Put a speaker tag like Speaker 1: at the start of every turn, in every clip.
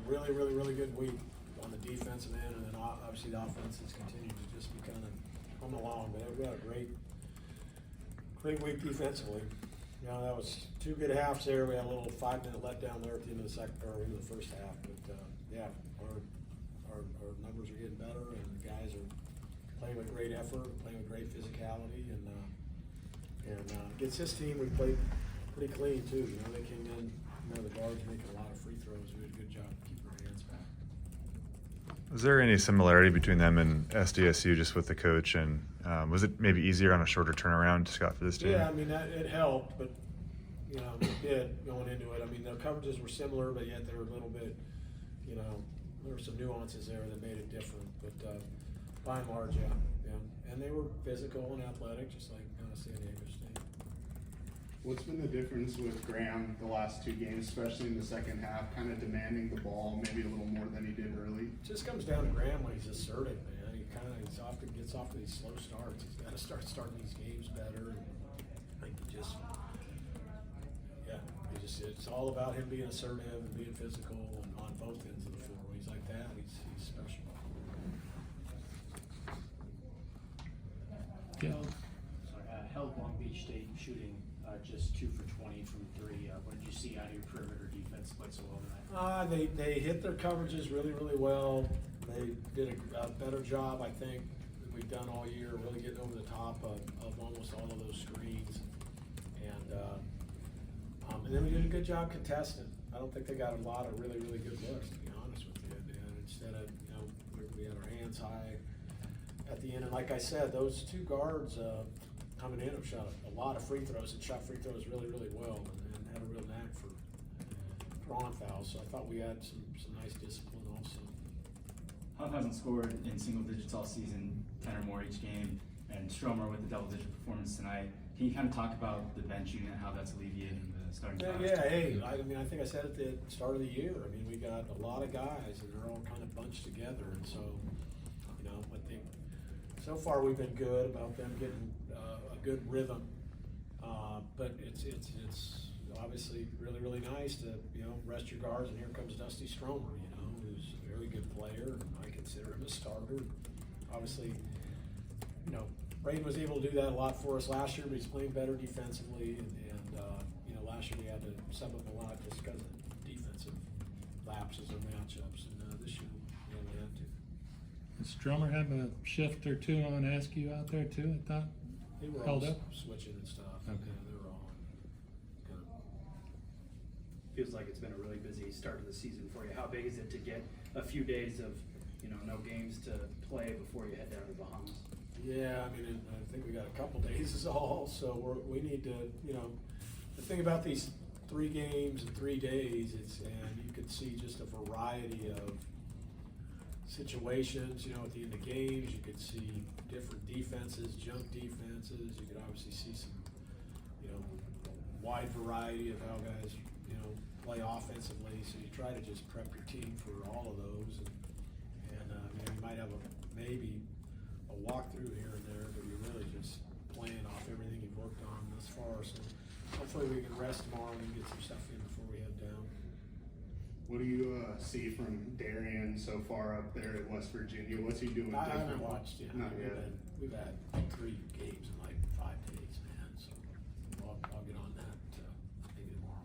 Speaker 1: really, really, really good week on the defensive end, and then obviously the offense has continued to just be kind of coming along. But we had a great week defensively. You know, that was 2 good halves there. We had a little 5-minute letdown there at the end of the second or in the first half. But yeah, our numbers are getting better, and the guys are playing with great effort, playing with great physicality, and against his team we played pretty clean too. You know, they came in, you know, the guards making a lot of free throws. We did a good job keeping our hands back.
Speaker 2: Was there any similarity between them and SDSU just with the coach, and was it maybe easier on a shorter turnaround, Scott, for this team?
Speaker 1: Yeah, I mean, it helped, but you know, it did going into it. I mean, the coverages were similar, but yet they were a little bit, you know, there were some nuances there that made it different. But by and large, yeah. And they were physical and athletic, just like San Diego State.
Speaker 3: What's been the difference with Graham the last 2 games, especially in the second half, kind of demanding the ball maybe a little more than he did early?
Speaker 1: It just comes down to Graham when he's assertive, man. He often gets off to these slow starts. He's got to start starting these games better. And I think it's all about him being assertive and being physical and on both ends of the floor. When he's like that, he's special.
Speaker 4: Held Long Beach State shooting just 2 for 20 from 3. What did you see out of your perimeter defense played so well tonight?
Speaker 1: They hit their coverages really, really well. They did a better job, I think, than we've done all year, really getting over the top of almost all of those screens. And then we did a good job contesting. I don't think they got a lot of really, really good looks, to be honest with you. And instead of, you know, we had our hands high at the end. And like I said, those 2 guards coming in have shot a lot of free throws and shot free throws really, really well, and had a real knack for drawing fouls. So I thought we had some nice discipline also.
Speaker 5: Huff hasn't scored in single digits all season, 10 or more each game, and Stromer with the double-digit performance tonight. Can you kind of talk about the bench unit, how that's alleviating the starting five?
Speaker 1: I mean, I think I said at the start of the year, I mean, we got a lot of guys, and they're all kind of bunched together, and so, you know, I think so far we've been good about them getting a good rhythm, but it's obviously really, really nice to, you know, rest your guards, and here comes Dusty Stromer, you know, who's a very good player, and I consider him a starter. Obviously, you know, Braden was able to do that a lot for us last year, but he's playing better defensively, and you know, last year we had to sub up a lot just because of defensive lapses or matchups, and this year we only had to.
Speaker 6: Does Stromer have a shift or 2 on Askew out there too, I thought?
Speaker 1: They were
Speaker 6: held
Speaker 1: all
Speaker 6: up?
Speaker 1: switching and stuff.
Speaker 6: Okay.
Speaker 1: Yeah, they were all kind of.
Speaker 4: Feels like it's been a really busy start to the season for you. How big is it to get a few days of, you know, no games to play before you head down to the Bahamas?
Speaker 1: Yeah, I mean, I think we got a couple days is all, so we need to, you know, the thing about these 3 games in 3 days, and you can see just a variety of situations, you know, at the end of games. You could see different defenses, junk defenses. You could obviously see some, you know, wide variety of how guys, you know, play offensively. So you try to just prep your team for all of those, and you know, you might have maybe a walkthrough here and there, but you're really just playing off everything you've worked on thus far. So hopefully we can rest tomorrow and get some stuff in before we head down.
Speaker 3: What do you see from Darian so far up there at West Virginia? What's he doing
Speaker 1: I
Speaker 3: different?
Speaker 1: haven't watched yet.
Speaker 3: Not yet.
Speaker 1: We've had 3 games in like 5 days, man. So I'll get on that maybe tomorrow.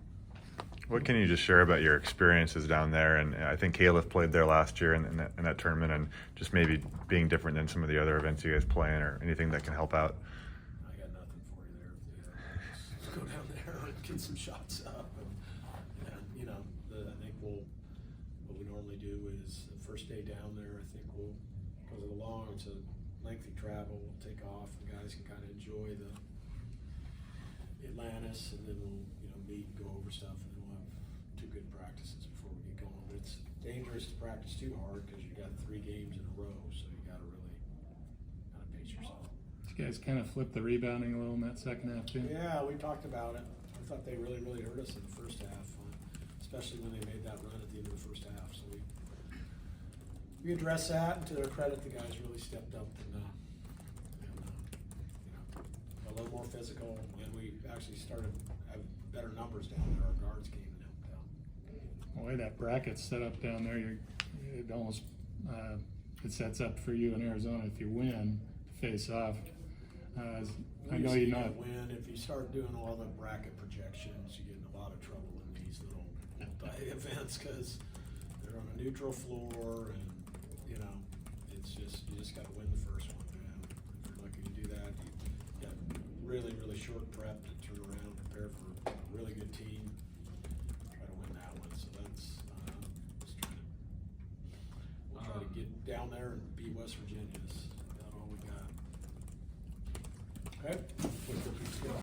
Speaker 2: What can you just share about your experiences down there? And I think Caleb played there last year in that tournament, and just maybe being different than some of the other events you guys play in, or anything that can help out.
Speaker 1: I got nothing for you there. Just go down there and get some shots up, and you know, I think what we normally do is the first day down there. I think we'll, because of it's a lengthy travel. We'll take off. The guys can kind of enjoy the Atlantis, and then we'll meet and go over stuff, and then we'll have 2 good practices before we get going. But it's dangerous to practice too hard because you got 3 games in a row, so you got to really kind of pace yourself.
Speaker 6: You guys kind of flipped the rebounding a little in that second half too.
Speaker 1: Yeah, we talked about it. I thought they really hurt us in the first half, especially when they made that run at the end of the first half. So we addressed that, and to their credit, the guys really stepped up and a little more physical, and we actually started to have better numbers down there. Our guards came and helped out.
Speaker 6: the way that bracket's set up down there, it almost, it sets up for you in Arizona if you win, to face off. I know
Speaker 1: you
Speaker 6: you're
Speaker 1: can
Speaker 6: not.
Speaker 1: win. If you start doing all the bracket projections, you get in a lot of trouble in these little multi-events because they're on a neutral floor, and you know, it's just you just got to win the first one. Man. If you're lucky to do that, you got really short prep to turn around, prepare for a really good team, try to win that one. So that's just trying to we'll try to get down there and beat West Virginia. Is about all we got. Okay.